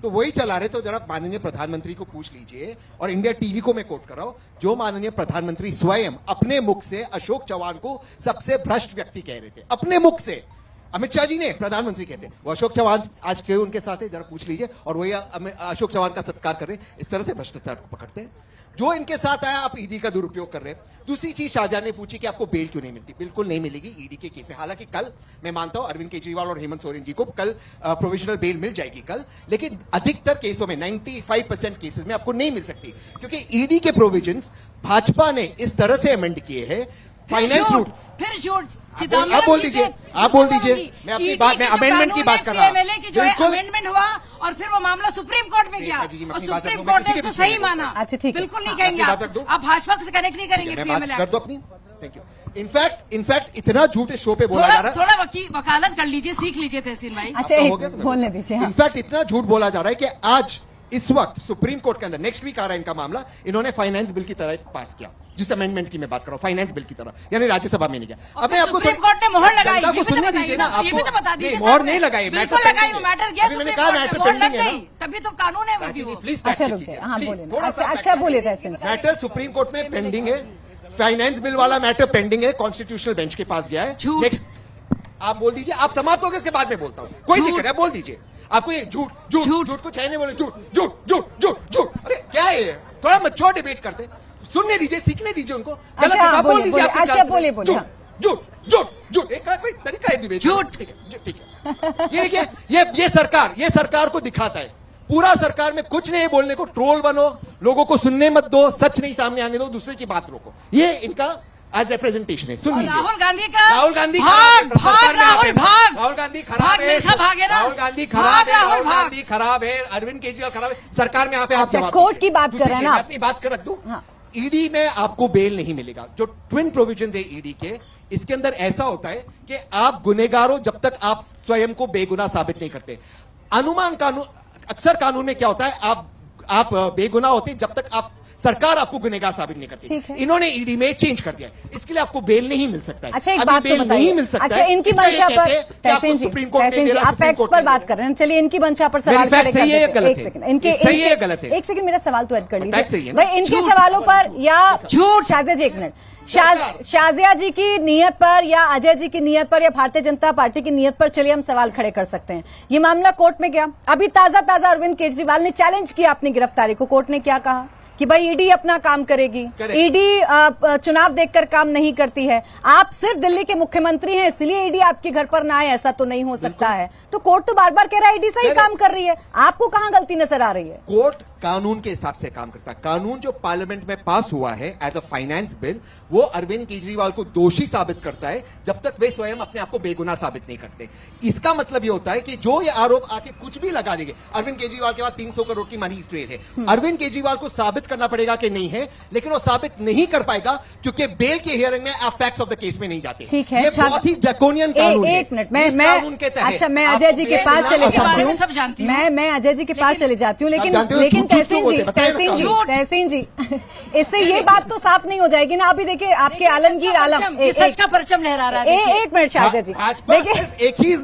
तो वही चला रहे। तो जरा माननीय प्रधानमंत्री को पूछ लीजिए, और इंडिया टीवी को मैं कोट कर रहा हूं, जो माननीय प्रधानमंत्री स्वयं अपने मुख से अशोक चव्हाण को सबसे भ्रष्ट व्यक्ति कह रहे थे, अपने मुख से। अमित शाह जी ने प्रधानमंत्री कहते हैं, वो अशोक चौहान आज क्यों उनके साथ है जरा पूछ लीजिए, और वही अशोक चौहान का सत्कार कर रहे हैं। इस तरह से भ्रष्टाचार को पकड़ते हैं। जो इनके साथ आया आप ईडी का दुरुपयोग कर रहे हैं। दूसरी चीज शाहजहां ने पूछी कि आपको बेल क्यों नहीं मिलती, बिल्कुल नहीं मिलेगी ईडी के केस में। हालांकि कल मैं मानता हूं अरविंद केजरीवाल और हेमंत सोरेन जी को कल प्रोविजनल बेल मिल जाएगी कल, लेकिन अधिकतर केसों में 95% केसेस में आपको नहीं मिल सकती, क्योंकि ईडी के प्रोविजंस भाजपा ने इस तरह से अमेंड किए हैं। फाइनेंस रूट फिर झूठ। आप बोल दीजिए, आप बोल दीजिए। मैं अपनी बात, मैं अमेंडमेंट की बात कर रहा हूं। की जो है अमेंडमेंट हुआ और फिर वो मामला सुप्रीम कोर्ट में गया और सुप्रीम कोर्ट ने इसको सही माना। अच्छा ठीक है, बिल्कुल नहीं कहेंगे आप भाजपा से कनेक्ट नहीं करेंगे। कर दो अपनी। Thank you. इनफैक्ट इतना झूठ इस शो पे बोला जा रहा है, थोड़ा वकालत कर लीजिए, सीख लीजिए तहसील भाई। अच्छा बोलने दीजिए। इनफैक्ट इतना झूठ बोला जा रहा है कि आज इस वक्त सुप्रीम कोर्ट के अंदर नेक्स्ट वीक आ रहा है इनका मामला, इन्होंने फाइनेंस बिल की तरह पास किया, जिस अमेंडमेंट की मैं बात कर रहा हूं, फाइनेंस बिल की तरह, यानी राज्यसभा में नहीं गया। अब मैं आपको सुप्रीम कोर्ट ने मोहर लगाई, आपको सुनने दीजिए ना, आपको मोहर नहीं लगाई, मैटर गया, मैंने कहा मैटर पेंडिंग है, तभी तो कानून है। प्लीज अच्छा बोले मैटर सुप्रीम कोर्ट में पेंडिंग है, फाइनेंस बिल वाला मैटर पेंडिंग है, कॉन्स्टिट्यूशनल बेंच के पास गया है। आप बोल दीजिए, आप समाप्त हो गए, इसके बाद में बोलता हूं, कोई दिक्कत है, बोल दीजिए। आपको ये झूठ को चाहिए बोले, झूठ। अरे क्या है ये, थोड़ा मैच्योर डिबेट करते, सुनने दीजिए, सीखने दीजिए उनको। गलत बोल दीजिए। अच्छा बोले झूठ एक कोई तरीका है डिबेट। झूठ ठीक है। ये देखिए, ये सरकार को दिखाता है, पूरा सरकार में कुछ नहीं बोलने को, ट्रोल बनो, लोगों को सुनने मत दो, सच नहीं सामने आने दो, दूसरे की बात रोको, ये इनका आज रिप्रेजेंटेशन है। सुन लीजिए, राहुल गांधी का राहुल गांधी भाग राहुल गांधी खराब है, राहुल गांधी खराब है, अरविंद केजरीवाल खराब है, सरकार में यहाँ पे आप कोर्ट की बात कर रहे हैं ना, अपनी बात कर रख दूं। ईडी में आपको बेल नहीं मिलेगा। जो ट्विन प्रोविजंस है ईडी के, इसके अंदर ऐसा होता है कि आप गुनहगार हो जब तक आप स्वयं को बेगुनाह साबित नहीं करते। अनुमान कानून, अक्सर कानून में क्या होता है, आप बेगुनाह होते जब तक आप सरकार आपको गुनहगार साबित नहीं करती। इन्होंने ईडी में चेंज कर दिया, इसके लिए आपको बेल नहीं मिल सकता है। अच्छा एक बात तो नहीं मिल सकता। अच्छा इनकी मंशा पर सुप्रीम कोर्ट आप एक्स पर बात कर रहे हैं, चलिए इनकी मंशा पर सवाल खड़े करते हैं। एक सेकंड मेरा सवाल तो ऐड कर लीजिए भाई। इनके सवालों पर या झूठ, शाहजिया जी एक मिनट, शाहजिया जी की नीयत पर या अजय जी की नीयत पर या भारतीय जनता पार्टी की नीयत पर चलिए हम सवाल खड़े कर सकते हैं। ये मामला कोर्ट में गया, अभी ताजा अरविंद केजरीवाल ने चैलेंज किया अपनी गिरफ्तारी को। कोर्ट ने क्या कहा कि भाई ईडी अपना काम करेगी, ईडी चुनाव देखकर काम नहीं करती है, आप सिर्फ दिल्ली के मुख्यमंत्री हैं इसलिए ईडी आपके घर पर ना आए, ऐसा तो नहीं हो सकता है। तो कोर्ट तो बार बार कह रहा है ईडी सही काम कर रही है, आपको कहां गलती नजर आ रही है? कोर्ट कानून के हिसाब से काम करता है। कानून जो पार्लियामेंट में पास हुआ है एज अ फाइनेंस बिल, वो अरविंद केजरीवाल को दोषी साबित करता है जब तक वे स्वयं अपने आप को बेगुनाह साबित नहीं करते। इसका मतलब ये होता है कि जो ये आरोप आके कुछ भी लगा देंगे, अरविंद केजरीवाल के बाद 300 करोड़ की मनी ट्रेल है, अरविंद केजरीवाल को साबित करना पड़ेगा कि नहीं है, लेकिन वो साबित नहीं कर पाएगा क्योंकि बेल के हियरिंग में आप फैक्ट्स ऑफ द केस में नहीं जाते। ठीक है, ये बहुत ही ड्रैकोनियन कानून है। एक मिनट, अच्छा मैं अजय जी के पास चले जाती हूँ, मैं अजय जी के पास चले जाती हूँ, लेकिन तहसीन जी इससे ये बात तो साफ नहीं हो जाएगी ना। अभी देखिए आपके आलमगीर आलम सच का परचम लहरा रहा है। एक मिनट शाहजिया जी, देखिए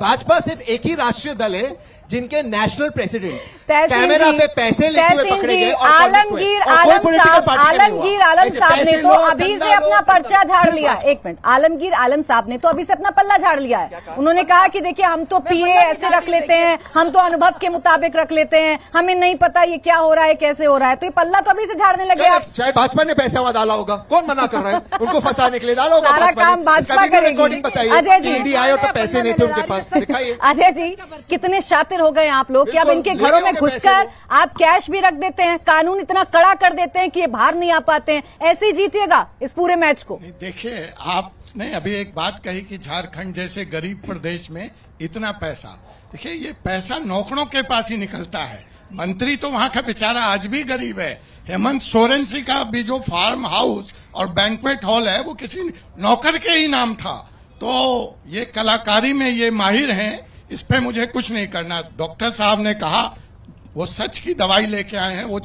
भाजपा सिर्फ एक ही राष्ट्रीय दल है जिनके नेशनल प्रेसिडेंट कैमरा पे पैसे लेते हुए पकड़े गए और आलमगीर आलम साहब ने तो अभी से अपना पर्चा झाड़ लिया। एक मिनट, आलमगीर आलम साहब ने तो अभी से अपना पल्ला झाड़ लिया है। उन्होंने कहा कि देखिए हम तो पीए ऐसे रख लेते हैं, हम तो अनुभव के मुताबिक रख लेते हैं, हमें नहीं पता ये क्या हो रहा है कैसे हो रहा है, तो ये पल्ला तो अभी से झाड़ने लगे आप। शायद भाजपा ने पैसा हुआ डाला होगा, कौन मना कर रहा है, उनको फंसाने के लिए डाला होगा। सारा काम भाजपा करेगी। अजय जी, ईडी आए तो पैसे नहीं थे उनके पास, दिखाइए। अजय जी कितने शातिर हो गए आप लोग कि अब इनके घरों में घुसकर आप कैश भी रख देते हैं, कानून इतना कड़ा कर देते हैं कि ये बाहर नहीं आ पाते हैं। ऐसे ही जीतिएगा इस पूरे मैच को। देखिए, आपने अभी एक बात कही कि झारखंड जैसे गरीब प्रदेश में इतना पैसा, देखिए ये पैसा नौकरों के पास ही निकलता है। मंत्री तो वहां का बेचारा आज भी गरीब है। हेमंत सोरेन सिंह का भी जो फार्म हाउस और बैंक्वेट हॉल है वो किसी नौकर के ही नाम था। तो ये कलाकारी में ये माहिर हैं, इस पे मुझे कुछ नहीं करना। डॉक्टर साहब ने कहा वो सच की दवाई लेके आए हैं, वो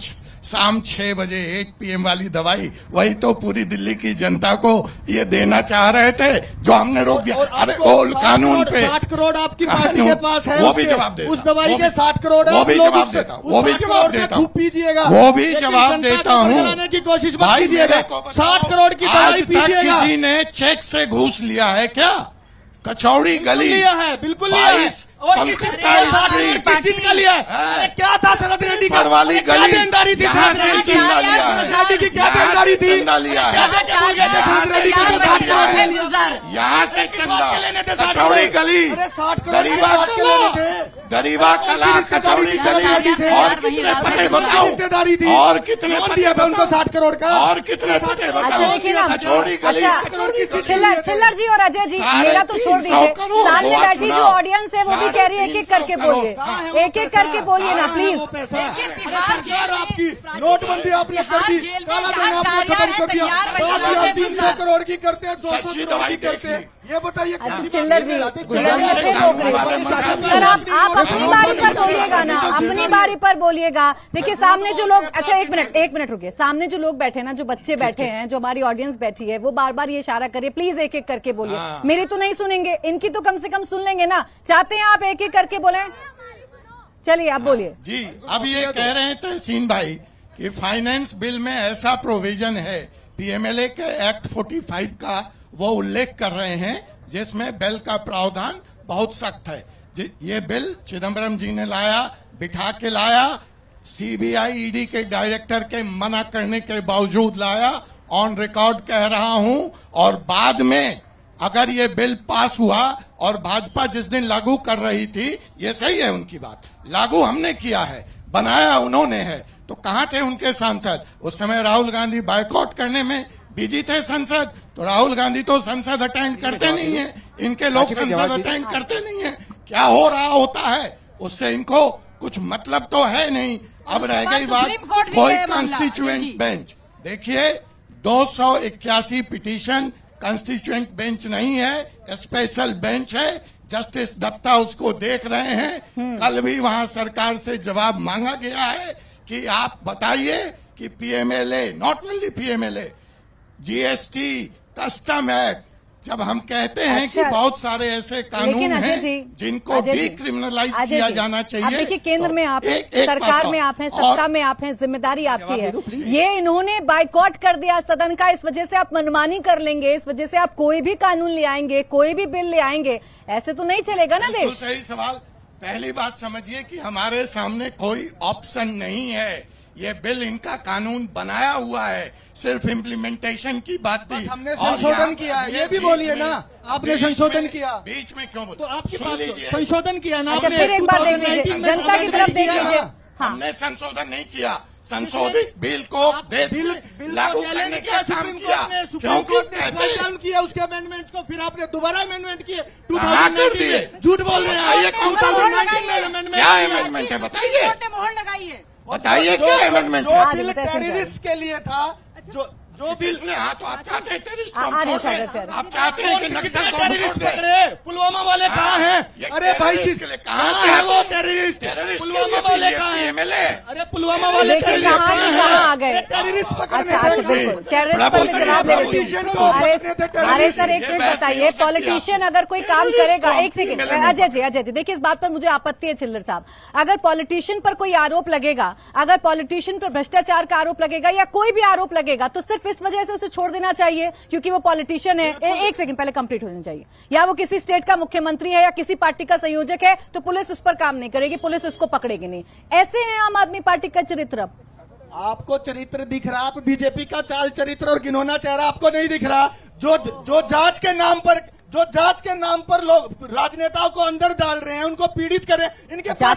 शाम 6 बजे 8 PM वाली दवाई, वही तो पूरी दिल्ली की जनता को ये देना चाह रहे थे जो हमने रोक दिया। अरे कानून पे 60 करोड़ आपकी पार्टी के पास है, वो भी जवाब देता, उस दवाई के 60 करोड़ वो भी जवाब देता हूँ, वो भी जवाब देता हूँ, पीजिएगा, वो भी जवाब देता हूँ की कोशिश भाई। 60 करोड़ की दवाई पीजिएगा। किसी ने चेक से घूस लिया है क्या? कचौड़ी गली लिया है, बिल्कुल लिया है। कलकत्ता स्ट्रीट का लिया है। क्या था शरद रेड्डी का वाली गली देनदारी थी, यहाँ से चंदा लिया है, शादी की क्या देनदारी थी, चंदा लिया है, यहाँ से चंदा, कचौड़ी गली, गरीबा कला कचौड़ी गली, और कितने पते बताओ, रिश्तेदारी थी, और कितने दिया था उनको 60 करोड़ का, और कितने पते बताओ, कचौड़ी गली। छिल्लर जी और अजय जी मेरा तो छोड़ दीजिए, सामने बैठी जो ऑडियंस है वो भी कह रही है एक एक करके बोलिए, एक एक करके बोलिए ना प्लीज। आपकी नोटबंदी आपने कर दी, काला धन आपने खत्म कर दिया, 300 करोड़ की करते हैं, 200 करोड़ की करते हैं, ये बताइए। चिल्लर जी फिर रोक रहे सर, आप अपनी बारी पर बोलिएगा ना, अपनी बारी पर बोलिएगा। देखिए सामने जो लोग, अच्छा एक मिनट रुकिए, सामने जो लोग बैठे हैं ना, जो बच्चे बैठे हैं, जो हमारी ऑडियंस बैठी है, वो बार बार ये इशारा करिए प्लीज एक एक करके बोलिए। मेरी तो नहीं सुनेंगे, इनकी तो कम से कम सुन लेंगे ना। चाहते हैं आप एक एक करके बोले? चलिए आप बोलिए जी। अब ये कह रहे हैं तहसीन भाई कि फाइनेंस बिल में ऐसा प्रोविजन है, पीएमएलए के एक्ट 45 का वो उल्लेख कर रहे हैं, जिसमें बिल का प्रावधान बहुत सख्त है। ये बिल चिदम्बरम जी ने लाया, बिठा के लाया, सीबीआई ईडी के डायरेक्टर के मना करने के बावजूद लाया, ऑन रिकॉर्ड कह रहा हूं। और बाद में अगर ये बिल पास हुआ और भाजपा जिस दिन लागू कर रही थी, ये सही है उनकी बात, लागू हमने किया है, बनाया उन्होंने है, तो कहां थे उनके सांसद? उस समय राहुल गांधी बायकॉट करने में बिजी थे संसद, तो राहुल गांधी तो संसद अटेंड करते नहीं है, इनके लोग संसद अटेंड करते नहीं है। क्या हो रहा होता है उससे इनको कुछ मतलब तो है नहीं। अब रह गई बात कोई कॉन्स्टिट्यूएंट बेंच, देखिए 281 पिटीशन कॉन्स्टिट्यूएंट बेंच नहीं है, स्पेशल बेंच है। जस्टिस दत्ता उसको देख रहे हैं। कल भी वहां सरकार से जवाब मांगा गया है कि आप बताइए कि PMLA, not only PMLA, GST, custom act, जब हम कहते हैं कि बहुत सारे ऐसे कानून हैं जिनको डीक्रिमिनलाइज किया जाना चाहिए। आप देखिए केंद्र में आप हैं, सरकार में आप हैं, सत्ता में आप हैं, जिम्मेदारी आपकी है। ये इन्होंने बाइकॉट कर दिया सदन का, इस वजह से आप मनमानी कर लेंगे, इस वजह से आप कोई भी कानून ले आएंगे, कोई भी बिल ले आएंगे, ऐसे तो नहीं चलेगा ना देश। सही सवाल। पहली बात समझिए कि हमारे सामने कोई ऑप्शन नहीं है, ये बिल इनका कानून बनाया हुआ है, सिर्फ इम्प्लीमेंटेशन की बात थी। हमने संशोधन किया, ये भी बोलिए ना, आपने संशोधन किया, बीच में क्यों बोल? तो आपकी बात संशोधन किया ना, फिर एक बार देख लीजिए, जनता की तरफ देख लीजिए। हमने संशोधन नहीं किया, संशोधित बिल को देश में लागू करने का काम किया, क्योंकि किया उसके अमेंडमेंट को, फिर आपने दोबारा अमेंडमेंट किए, झूठ बोल रहे हैं। ये कौन सा अमेंडमेंट? क्या अमेंडमेंट है बताइए, मोहर लगाइए, बताइए क्या अमेंडमेंट? जो बिल टेररिस्ट के लिए था, जो बिल ने, हाँ तो आप चाहते हैं टेररिस्ट, आप चाहते हैं कि नक्सल टेररिस्ट पकड़े, पुलवामा वाले कहाँ हैं? अरे भाई कहाँ से वो टेररिस्ट? पुलवामा वाले कहाँ हैं? अरे पुलवामा वाले कहाँ आ गए? टेररिस्ट पकड़ने। टेररिस्ट पर मैं जवाब दे देती हूँ। अरे सर एक मिनट बताइए, पॉलिटिशियन अगर कोई काम करेगा, एक सेकंड अजय जी देखिए, इस बात पर मुझे आपत्ति है छिल्लर साहब। अगर पॉलिटिशियन पर कोई आरोप लगेगा, अगर पॉलिटिशियन पर भ्रष्टाचार का आरोप लगेगा या कोई भी आरोप लगेगा, तो सिर्फ इस वजह से उसे छोड़ देना चाहिए क्योंकि वो पॉलिटिशियन है। एक सेकंड पहले कंप्लीट होना चाहिए। या वो किसी स्टेट का मुख्यमंत्री है या किसी पार्टी का संयोजक है, तो पुलिस उस पर काम नहीं करेगी, पुलिस उसको पकड़ेगी नहीं। ऐसे है आम आदमी पार्टी का चरित्र। आपको चरित्र दिख रहा, आप बीजेपी का चाल चरित्र और घिनौना चेहरा आपको नहीं दिख रहा। जो जांच के नाम पर लोग राजनेताओं को अंदर डाल रहे हैं, उनको पीड़ित कर रहे हैं, इनके पास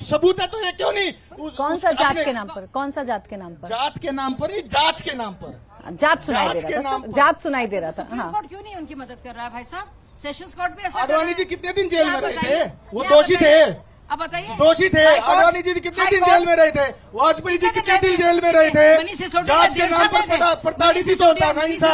सबूत है, तो ये क्यों नहीं? कौन सा जात के नाम पर? कौन सा जात के नाम पर? जात के नाम पर ही, जांच के नाम पर जात सुनाई दे रहा था, जात सुनाई दे रहा था। हाँ, कोर्ट क्यों नहीं उनकी मदद कर रहा है भाई साहब? सेशंस कोर्ट भी ऐसा। आडवाणी जी कितने दिन जेल में रहे थे? वो दोषी थे। अब बताइए, दोषी थे। आडवाणी जी कितने दिन जेल में रहे थे? वाजपेयी जी कितने दिन जेल में रहे थे? जांच के नाम पर प्रताड़ित होता नहीं था।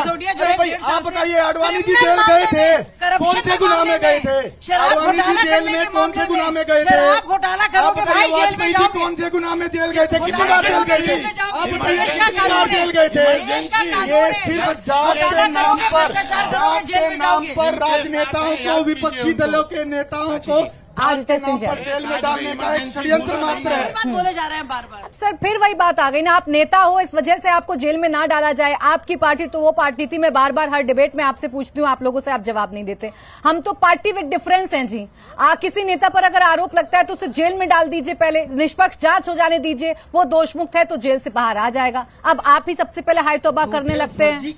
भाई आप बताइए, आडवाणी जी जेल गए थे, कौन से गुनाह में गए थे? आडवाणी जी जेल में कौन से गुनाह में गए थे? घोटाला करोगे भाई, जेल में जाओगे। कौन से गुनाह में जेल गए थे? कितनी बार जेल गए थे? आप बताइए कितनी बार जेल गए थे? ये सिर्फ जांच के नाम पर राजनेताओं को, विपक्षी दलों के नेताओं को जेल में डालने का एक षड्यंत्र मात्र है। बोले जा रहे हैं बार बार। सर फिर वही बात आ गई ना, आप नेता हो, इस वजह से आपको जेल में ना डाला जाए। आपकी पार्टी तो वो पार्टी थी, मैं बार बार हर डिबेट में आपसे पूछती हूँ, आप लोगों से आप जवाब नहीं देते। हम तो पार्टी विद डिफरेंस हैं जी। किसी नेता पर अगर आरोप लगता है तो उसे जेल में डाल दीजिए, पहले निष्पक्ष जांच हो जाने दीजिए, वो दोषमुक्त है तो जेल से बाहर आ जाएगा। अब आप ही सबसे पहले हाय तौबा करने लगते हैं।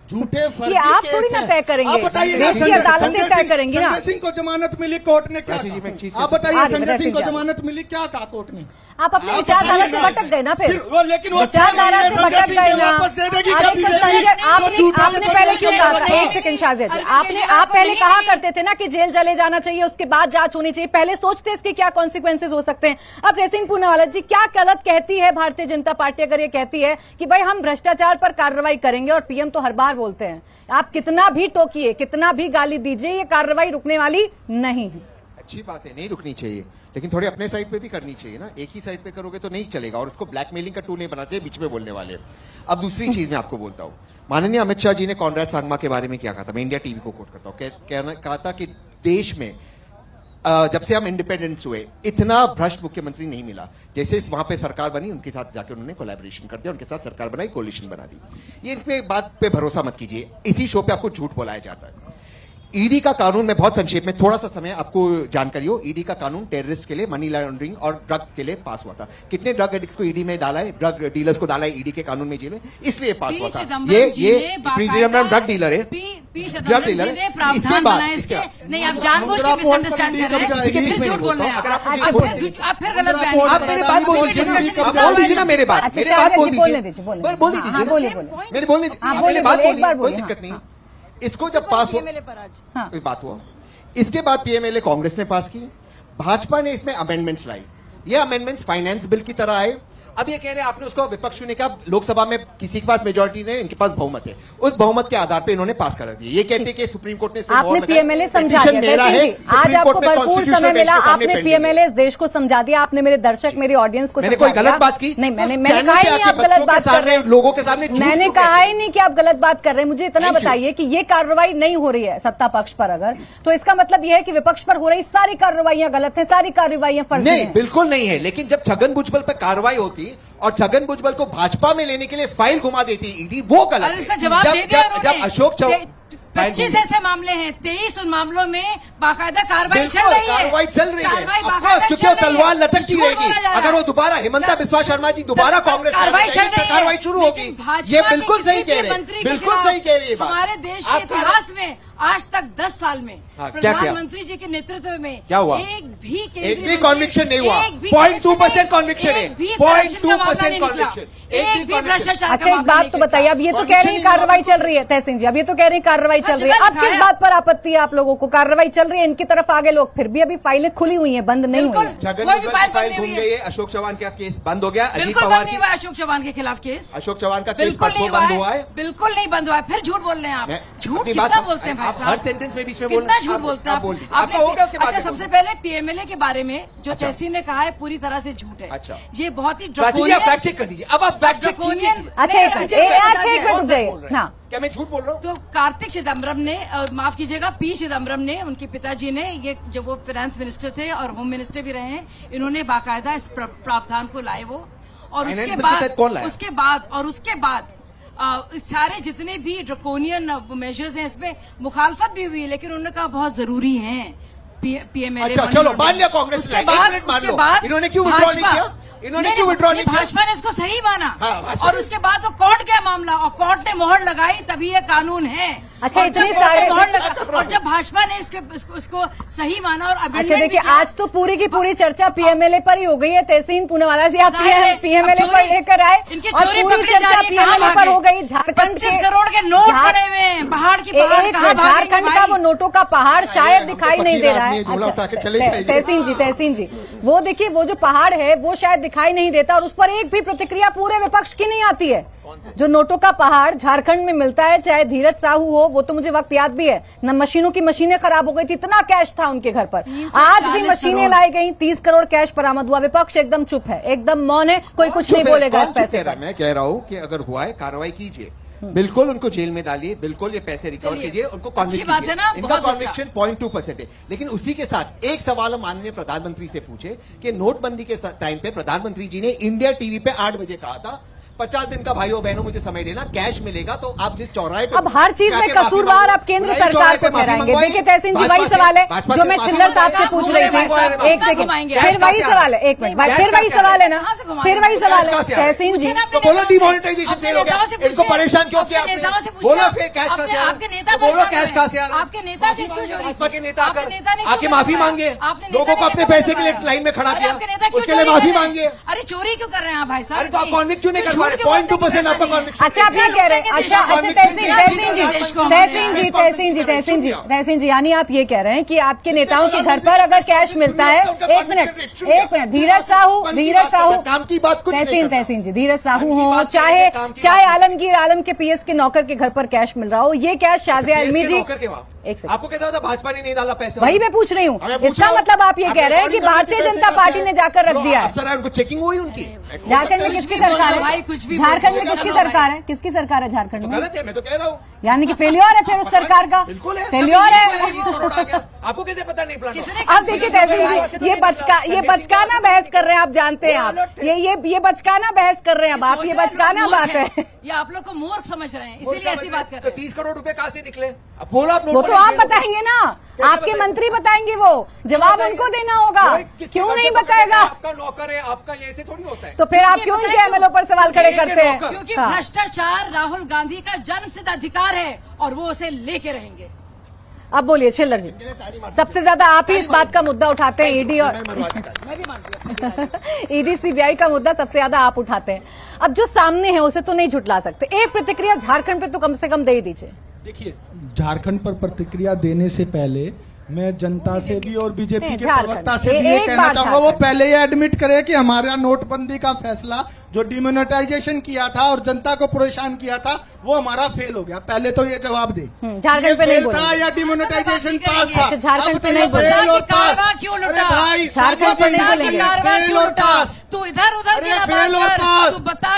झूठे फर्जी ये आप थोड़ी ना तय करेंगे, देश की अदालतें तय करेंगी ना। संजय सिंह को जमानत मिली, कोर्ट ने क्या कहा? आप बताइए, संजय सिंह को जमानत मिली, क्या कहा कोर्ट ने? आप अपनी विचारधारा से भटक गए ना, फिर लेकिन विचारधारा से भटक गए ना। संजय आपने पहले क्यों कहा था? एक सेकंड शाहजेद, आप पहले कहा करते थे ना कि जेल चले जाना चाहिए, उसके बाद जांच होनी चाहिए, पहले सोचते इसके क्या कॉन्सिक्वेंसेज हो सकते हैं। अब जय सिंह पूनावाला जी, क्या गलत कहती है भारतीय जनता पार्टी अगर ये कहती है कि भाई हम भ्रष्टाचार पर कार्रवाई करेंगे, और पीएम तो हर बार बोलते हैं, आप कितना भी टोकिए, कितना भी गाली दीजिए, ये कार्रवाई रुकने वाली नहीं है। अच्छी बात है, नहीं रुकनी चाहिए, लेकिन थोड़ी अपने साइड पे भी करनी चाहिए ना। एक ही साइड पे करोगे तो नहीं चलेगा, और उसको ब्लैकमेलिंग का टूल नहीं बनाते बीच में बोलने वाले। अब दूसरी चीज मैं आपको बोलता हूं, माननीय अमित शाह जी ने कॉनराड सांगमा के बारे में क्या कहा था, मैं इंडिया टीवी को कोट करता हूं, कहा था कि देश में जब से हम इंडिपेंडेंस हुए इतना भ्रष्ट मुख्यमंत्री नहीं मिला। जैसे वहां पे सरकार बनी, उनके साथ जाके उन्होंने कोलैबोरेशन कर दिया, उनके साथ सरकार बनाई, कोलिशन बना दी। ये इनके बात पे भरोसा मत कीजिए, इसी शो पे आपको झूठ बोलाया जाता है। ईडी का कानून, में बहुत संक्षेप में थोड़ा सा समय आपको जानकारी हो, ईडी का कानून टेररिस्ट के लिए, मनी लॉन्ड्रिंग और ड्रग्स के लिए पास हुआ था। कितने ड्रग एडिक्ट्स को ईडी में डाला है, ड्रग डीलर्स को डाला है ईडी के कानून में, जेल में, इसलिए पास हुआ था। ये पी चिदम्बरम ड्रग डीलर है, ड्रग डीलर है। इसके बाद नहीं, आप जानबूझ के मिसअंडरस्टैंड कर रहे हैं, फिर झूठ बोल रहे हैं। आप फिर गलत बयान, आप मेरे बात बोल दीजिए, आप बोल दीजिए ना मेरे बात, मेरे बात बोल दीजिए, बोल दीजिए, मेरे बोलने दीजिए, मेरे बात बोलिए, कोई दिक्कत नहीं। इसको जब पास हुआ, कोई बात हुआ, इसके बाद पीएमएलए कांग्रेस ने पास की, भाजपा ने इसमें अमेंडमेंट्स लाई। ये अमेंडमेंट्स फाइनेंस बिल की तरह आए। अब ये कह रहे हैं, आपने उसको विपक्ष ने कहा, लोकसभा में किसी के पास मेजोरिटी नहीं, इनके पास बहुमत है, उस बहुमत के आधार पे इन्होंने पास करा दिया। ये कहते हैं कि सुप्रीम कोर्ट ने आपने पीएमएलए समझा दिया, आज आपको भरपूर समय मिला, आपने पीएमएलए इस देश को समझा दिया, आपने मेरे दर्शक, मेरी ऑडियंस को, मैंने कोई गलत बात की नहीं, मैंने कहा ही नहीं आप गलत बात कर रहे हैं, लोगों के सामने मैंने कहा ही नहीं कि आप गलत बात कर रहे हैं। मुझे इतना बताइए कि ये कार्रवाई नहीं हो रही है सत्ता पक्ष पर, अगर तो इसका मतलब यह है कि विपक्ष पर हो रही सारी कार्रवाइयां गलत है, सारी कार्रवाइयां फर्जी नहीं, बिल्कुल नहीं है। लेकिन जब छगन भुजबल पर कार्रवाई होती और छगन भुजबल को भाजपा में लेने के लिए फाइल घुमा देती ईडी, वो गलत है। जवाब दे दिया जब अशोक चौहान 25 ऐसे मामले हैं, 23 उन मामलों में बाकायदा कार्रवाई चल रही है, कार्रवाई चल रही है, क्योंकि वो तलवार लटकती रहेगी। अगर वो दोबारा, हिमंता बिस्वा शर्मा जी दोबारा कांग्रेस कार्रवाई शुरू होगी। ये बिल्कुल सही कह रहे हैं, बिल्कुल सही कह रही है। हमारे देश के इतिहास में आज तक 10 साल में प्रधानमंत्री जी के नेतृत्व में क्या हुआ? एक भी कॉन्विक्शन नहीं हुआ। 0.2% कॉन्विक्शन है, 0.2% कॉन्विक्शन, एक भी भ्रष्टाचार। अच्छा, एक बात तो बताइए, अब ये तो कह रही है कार्रवाई चल रही है, तहसीन जी, अब ये तो कह रही है कार्रवाई चल रही है, अब किस बात पर आपत्ति है आप लोगों को? कार्रवाई चल रही है, इनकी तरफ आगे लोग, फिर भी अभी फाइलें खुली हुई हैं, बंद नहीं हुई है। फाइल घूम गई है, अशोक चौहान का केस बंद हो गया, अजीत पवार की, अशोक चौहान के खिलाफ केस, अशोक चौहान का केस परसों बंद हुआ है, बिल्कुल नहीं बंद हुआ है। फिर झूठ बोल रहे हैं आप, झूठ कितना बोलते हैं भाई साहब, हर सेंटेंस में बीच में कितना झूठ बोलते हैं आपका होगा उसके बाद। अच्छा, सबसे पहले पीएमएलए के बारे में जो तहसीन ने कहा है पूरी तरह से झूठ है। अच्छा, ये बहुत ही फैक्ट चेक कर लीजिए, अब आप फैक्ट चेक कीजिए। अच्छा, एक मिनट, हाँ, क्या मैं झूठ बोल रहा हूँ? तो कार्तिक चिदम्बरम ने, माफ कीजिएगा, पी चिदम्बरम ने, उनके पिताजी ने, ये जब वो फाइनेंस मिनिस्टर थे और होम मिनिस्टर भी रहे हैं, इन्होंने बाकायदा इस प्रावधान को लाए वो, और उसके बाद सारे जितने भी ड्रकोनियन मेजर्स हैं इसमें मुखालफत भी हुई, लेकिन उन्होंने कहा बहुत जरूरी है पीएमएलए। अच्छा, चलो मान लिया कांग्रेस ने, उसके बाद इन्होंने क्यों विड्रॉ नहीं किया? इन्होंने क्यों विड्रॉ नहीं किया? भाजपा ने इसको सही माना, और उसके बाद तो कोर्ट गया मामला, और कोर्ट ने मोहर लगाई, तभी ये कानून है। अच्छा, इतनी सारे मोहर लगा, और जब भाजपा ने इसको सही माना और अच्छा, देखिए, आज तो पूरी की पूरी चर्चा पीएमएलए पर ही हो गई है। तहसीन पूनावाला जी, आप पीएमएलए पर लेकर आए, इनकी और पूरी चर्चा पीएमएलए पर हो गई। झारखंड 25 करोड़ के नोट पड़े हुए हैं, पहाड़ की पहाड़, झारखंड का वो नोटों का पहाड़ शायद दिखाई नहीं दे रहा है। तहसीन जी, वो देखिए, वो जो पहाड़ है वो शायद दिखाई नहीं देता, और उस पर एक भी प्रतिक्रिया पूरे विपक्ष की नहीं आती है। जो नोटों का पहाड़ झारखंड में मिलता है, चाहे धीरज साहू हो, वो तो मुझे वक्त याद भी है, न मशीनों की मशीनें खराब हो गई थी, इतना कैश था उनके घर पर, आज भी मशीनें लाई गई, 30 करोड़ कैश बरामद हुआ। विपक्ष एकदम चुप है, एकदम मौन है, कोई कुछ नहीं बोलेगा इस पैसे पर। मैं कह रहा हूँ कि अगर हुआ है कार्रवाई कीजिए, बिल्कुल उनको जेल में डालिए, बिल्कुल ये पैसे रिकवर कीजिए, उनको कॉन्विक्ट कीजिए। इनका कॉन्विक्शन 0.2% है। लेकिन उसी के साथ एक सवाल हम माननीय प्रधानमंत्री से पूछे कि नोटबंदी के टाइम पे प्रधानमंत्री जी ने इंडिया टीवी पे 8 बजे कहा था 50 दिन का भाइयों बहनों मुझे समय देना, कैश मिलेगा। तो आप जिस चौराहे पे अब हर चीज में कसूरवार आप केंद्र सरकार को ठहराएंगे। देखिए तहसीन जी, वही सवाल है जो मैं छिल्लर साहब से पूछ रही थी। एक सेकंड, फिर वही सवाल है, एक मिनट, फिर वही सवाल है ना, फिर वही सवाल है तहसीन जी। तो बोलो डिमोनेटाइजेशन फेल हो गया, इनको परेशान क्यों किया आपने? बोलो फिर कैश कहां से आ रहा है? बोलो कैश कहां से आ रहा है? आपके नेता क्यों चोरी? भाजपा के नेता आके माफी मांगे, लोगों को अपने पैसे के लिए लाइन में खड़ा किया, उसके लिए माफी मांगे। अरे चोरी क्यों कर रहे हैं आप भाई साहब? अरे तो आप कॉन्विक्ट क्यों नहीं कर पा रहे? 0.2% आपका कॉन्विक्शन। अच्छा आप ये कह रहे हैं, अच्छा तहसीन जी, यानी आप ये कह रहे हैं कि आपके नेताओं के घर पर अगर कैश मिलता है, एक मिनट, धीरज साहू काम की बात कुछ तहसीन जी, धीरज साहू हो, चाहे आलमगीर आलम के पीएस के नौकर के घर पर कैश मिल रहा हो, ये कैश शाजिया आलमी जी, एक सेकंड, आपको कैसा होता भाजपा ने नहीं डाला पैसे? वही मैं पूछ रही हूँ। इसका मतलब आप ये कह रहे हैं कि भारतीय जनता पार्टी ने जाकर रख दिया है। सर उनको चेकिंग हुई उनकी। झारखंड में किसकी सरकार है? झारखंड में किसकी सरकार है? किसकी सरकार है झारखंड में? गलत है, मैं तो कह रहा हूँ। यानी कि फेल्योर है फिर उस सरकार का, फेल्योर है। आपको कैसे पता नहीं प्लान? अब देखिए तहसीन जी, ये बचकाना बहस कर रहे हैं, आप जानते हैं, आप ये बचकाना बहस कर रहे हैं, अब आप ये बचकाना बात है। ये आप लोग को मूर्ख समझ रहे हैं, इसीलिए ऐसी बात कर रहे हैं। 30 करोड़ रुपए कहाँ से निकले? अब बोला आप, वो तो आप बताएंगे ना, आपके मंत्री बताएंगे, वो जवाब उनको देना होगा। क्यों नहीं बताएगा? आपका नौकर है, आपका ये ऐसे थोड़ी होता है। तो फिर आप क्यों उनके एमएलओ पर सवाल खड़े करते हैं? क्योंकि भ्रष्टाचार राहुल गांधी का जन्मसिद्ध अधिकार है और वो उसे लेके रहेंगे। अब बोलिए छिल्लर जी, सबसे ज्यादा आप ही इस बात का मुद्दा उठाते हैं, ईडी और ईडी सीबीआई का मुद्दा सबसे ज्यादा आप उठाते हैं। अब जो सामने है उसे तो नहीं झुटला सकते। एक प्रतिक्रिया झारखंड पे तो कम से कम दे ही दीजिए। देखिए, झारखंड पर प्रतिक्रिया देने से पहले मैं जनता से भी और बीजेपी के प्रवक्ता से भी ये कहना चाहूंगा, वो पहले ये एडमिट करे कि हमारा नोटबंदी का फैसला जो डिमोनेटाइजेशन किया था और जनता को परेशान किया था वो हमारा फेल हो गया। पहले तो ये जवाब दे, झारखंड पे नहीं बोला या डिमोनेटाइजेशन पास था? झारखंड पे नहीं बोला, क्यों लुटा भाई? झारखंड पे नहीं बोलेंगे। तू इधर उधर फेल और पास, तू बता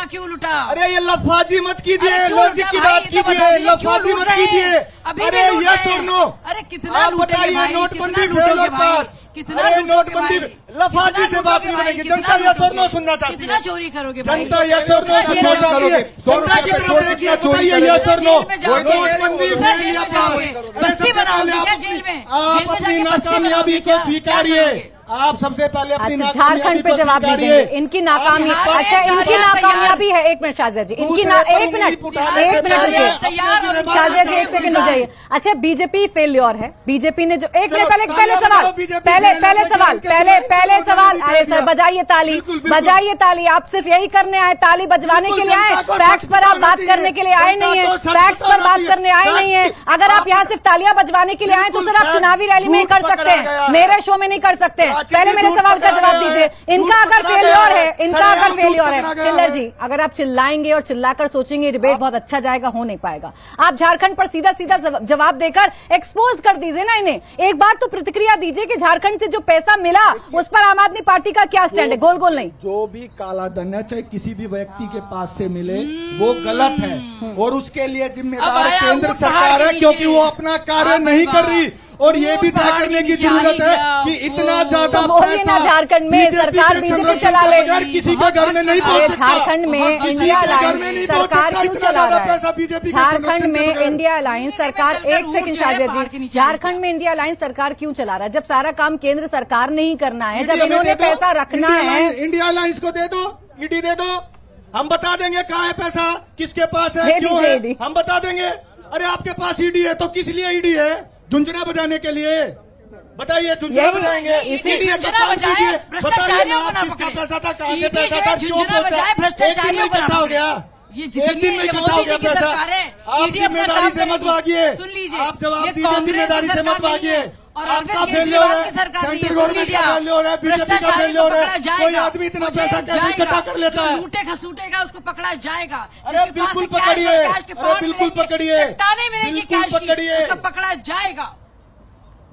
क्यों लुटा? अरे ये लफाजी मत कीजिए, लॉजिक की बात कीजिए, लफाजी मत कीजिए। अरे ये सुनो, अरे कितना आप बताइए, नोटबंदी फेल और पास, कितना नोटबंदी, लफाजी से बात नहीं बनेगी। जनता यस और नो सुनना चाहती है। कितना चोरी करोगे? जनता यस और नो सुनना चाहती है। जनता की तरफ देखिए, बताइए यस और नो। नोटबंदी फेल या पास, बस्ती बनाओगे क्या जेल में? आप अपनी नाकामयाबी को स्वीकारिए। आप सबसे पहले अपनी झारखंड पे जवाब दीजिए। इनकी नाकामी, अच्छा इनकी नाकामयाबी है। एक मिनट शाजिया जी, इनकी एक मिनट रुकिए शाजिया जी, एक सेकंड हो जाइए। अच्छा बीजेपी फेल्योर है, बीजेपी ने जो एक मिनट पहले सवाल, अरे सर बजाइए ताली, आप सिर्फ यही करने आए, ताली बजवाने के लिए आए, फैक्ट्स पर आप बात करने के लिए आए नहीं है, फैक्ट्स पर बात करने आए नहीं है। अगर आप यहाँ सिर्फ तालियां बजवाने के लिए आए तो सर आप चुनावी रैली में कर सकते हैं, मेरे शो में नहीं कर सकते। पहले मेरे सवाल का जवाब दीजिए। इनका अगर फेल्योर है, चिल्लर जी अगर आप चिल्लाएंगे और चिल्लाकर सोचेंगे डिबेट बहुत अच्छा जाएगा, हो नहीं पाएगा। आप झारखंड पर सीधा जवाब देकर एक्सपोज कर दीजिए ना इन्हें। एक बार तो प्रतिक्रिया दीजिए कि झारखंड से जो पैसा मिला उस पर आम आदमी पार्टी का क्या स्टैंड है? गोल नहीं, जो भी काला धन है चाहे किसी भी व्यक्ति के पास से मिले वो गलत है और उसके लिए जिम्मेदार केंद्र सरकार है, क्योंकि वो अपना कार्य नहीं कर रही। और ये भी तय करने की जरूरत है कि इतना ज्यादा पैसा झारखंड में सरकार बीजेपी चला लेगी, किसी के घर में नहीं पहुंच सकता। झारखंड में इंडिया अलायंस सरकार क्यों चला रहा है? झारखंड में इंडिया अलायंस सरकार, एक सेकंड शाजिया जी, झारखंड में इंडिया अलायंस सरकार क्यों चला रहा है जब सारा काम केंद्र सरकार ने ही करना है, जब इन्होंने पैसा रखना है? इंडिया अलायंस को दे दो, ईडी दे दो, हम बता देंगे कहाँ है पैसा, किसके पास है, क्यों है, हम बता देंगे। अरे आपके पास ईडी है तो किस लिए ईडी है? झुंझुना बजाने के लिए? बताइए, झुंझुना बजाएंगे? भ्रष्टाचारियों को ना पकड़े, भ्रष्टाचारियों को ना हो गया। ये जिसमें मोदी जी की सरकार है, आप जिम्मेदारी से मत भागिए, सुन लीजिए, आप जवाब दीजिए, जिम्मेदारी से मत भागिए। और अरविंद केजरीवाल की सरकार नहीं है, सुन लीजिए आप, भ्रष्टाचारी को पकड़ा जाएगा। कोई आदमी इतना पैसा कैसे इकट्ठा कर लेता है? लूटे खसूटेगा उसको पकड़ा जाएगा। अरे बिल्कुल पकड़िए, बिल्कुल पकड़िए, चट्टाने मिलेंगी कैश की, उसको पकड़ा जाएगा।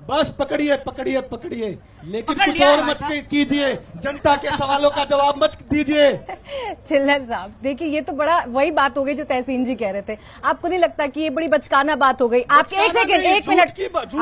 बस पकड़िए पकड़िए पकड़िए, लेकिन पकड़ कुछ लिया और भाई मत साहब। कीजिए, जनता के सवालों का जवाब मत दीजिए। चिल्लर साहब देखिए, ये तो बड़ा वही बात हो गई जो तहसीन जी कह रहे थे। आपको नहीं लगता कि ये बड़ी बचकाना बात हो गई? आप एक सेकंड, एक मिनट,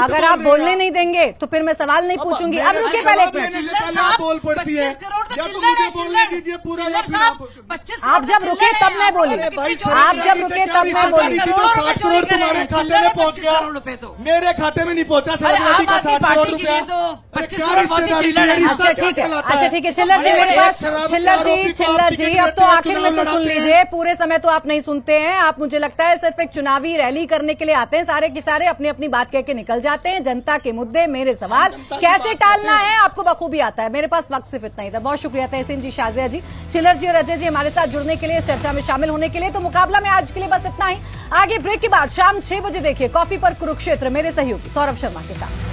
अगर आप बोलने नहीं देंगे तो फिर मैं सवाल नहीं पूछूंगी। अब रुकिए पहले एक मिनट। चिल्लर साहब, बोल पड़ती है। 25 करोड़ तो जब चिल्लर है, मुझे बोलने दीजिए चिल्लर। पूरा, चिल्लर या फिर साहब, आप- 25 आप करोड़ जब तो रुके चिल्लर तब है, मैं आप बोली। कितनी भाई, चोरी आप करें? जब रुके तब मैं बोली। करोड़ों रुपए चोरी करोड़ करे तुम्हारे हैं, खाते चिल्लर में है पहुंच 25 गया, करोड़ रुपए तो। मेरे खाते में नहीं पहुंचा। अरे शराब मोदी आम का आदमी 60 करोड़ पार्टी के रुपया। लिए तो अरे 25 क्या करोड़ बहुत ही रिश्तेदारी चिल्लर है। है? अच्छा ठीक है, अच्छा ठीक है चिल्लर जी, मेरे पास चिल्लर जी, चिल्लर जी, अब तो आखिर में तो सुन लीजिए। पूरे समय तो आप नहीं सुनते हैं। आप, मुझे लगता है, सिर्फ एक चुनावी रैली करने के लिए आते हैं। सारे के सारे अपनी अपनी बात कह के निकल जाते हैं। जनता के मुद्दे, मेरे सवाल कैसे टालना है आपको बखूबी आता है। मेरे पास वक्त सिर्फ इतना ही था। बहुत शुक्रिया तहसीन जी, शाजिया जी, चिल्लर जी और अजय जी हमारे साथ जुड़ने के लिए, इस चर्चा में शामिल होने के लिए। तो मुकाबला में आज के लिए बस इतना ही। आगे ब्रेक के बाद शाम 6 बजे देखिए कॉफी पर कुरुक्षेत्र, मेरे सहयोगी सौरभ शर्मा के साथ।